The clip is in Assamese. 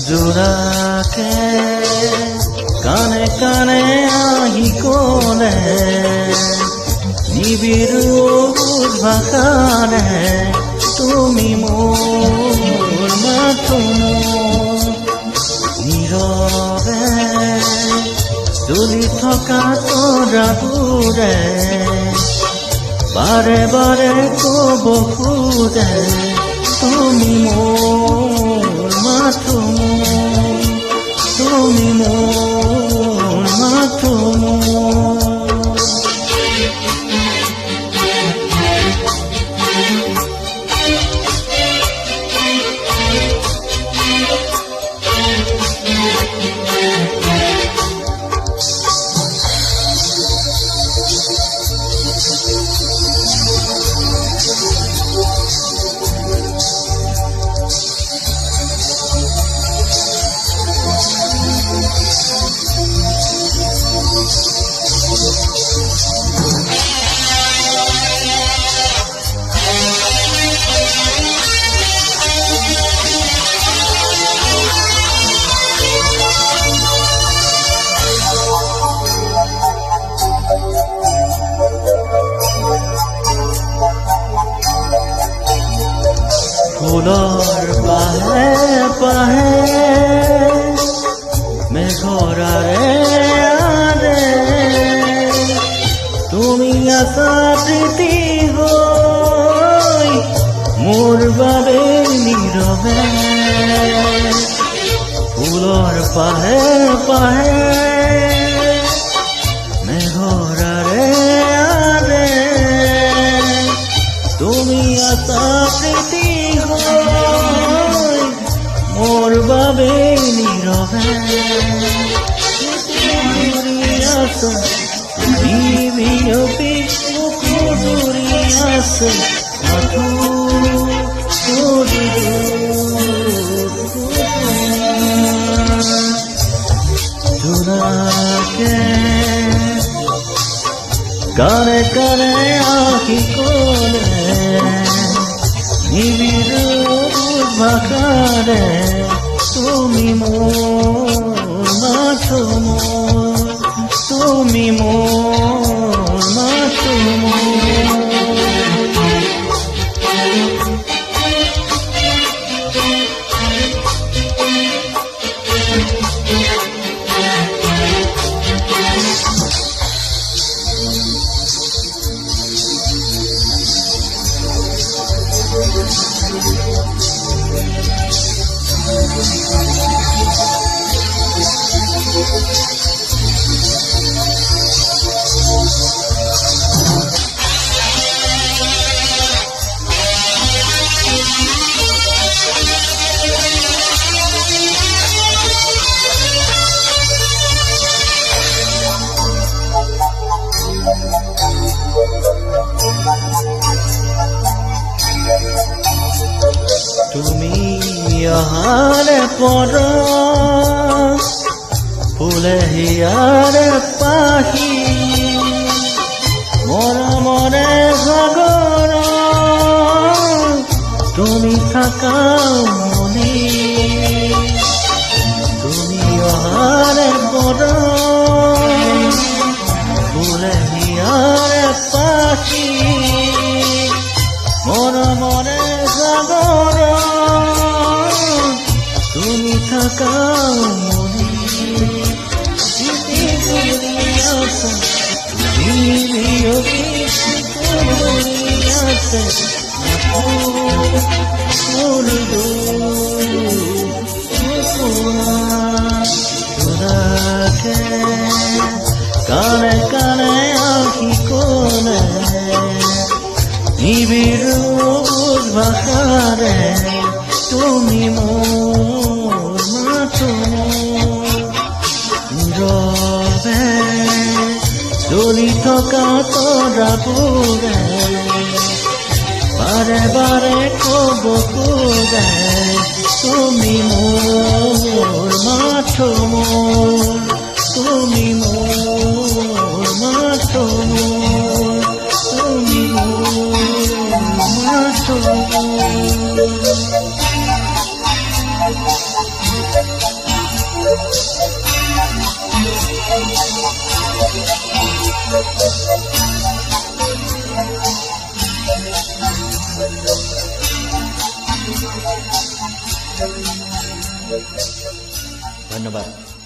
জোড়াকে কানে কানে আহি কলে নিবিড় ভাষাৰে তুমি মোৰ মাথো নীৰৱে জ্বলি থকা তৰাবোৰে বাৰে বাৰে ক'ব খোজে তুমি মোৰ মাথো তুমি মোৰ মাথো ফুলৰ পাহে পাহে মেঘৰাৰে আদে তুমি আছা প্ৰীতি হৈ মোৰ বাবে নীৰৱে ফুলৰ পাহে পাহে মেঘৰাৰে আদে তুমি আছা প্ৰীতি মোৰ বাবে নীৰৱে আছে বিয়পি মুখুৰি আছে জোড়াকে কানে কানে আহি কলে নিবিড় ভাষাৰে তুমি মোৰ মাথো তুমি মোৰ মাথো তুমি অহাৰে পৰ ফুলে হিয়াৰে পাহি মৰমৰে সাগৰ তুমি থাকা মনি তুমি অহাৰে পৰ ফুলে হিয়াৰে পাহি মৰমৰে সাগৰ তুমি থাকা মনি আছে কানে কানে আহি কলে নিবিড় ভাষাৰে তুমি মোৰ মাথো নীৰৱে জ্বলি থকা তৰাবোৰে বাৰে বাৰে ক'ব খোজে তুমি মোৰ মাথো তুমি মোৰ মাথো তুমি মোৰ মাথো ধন্যবাদ।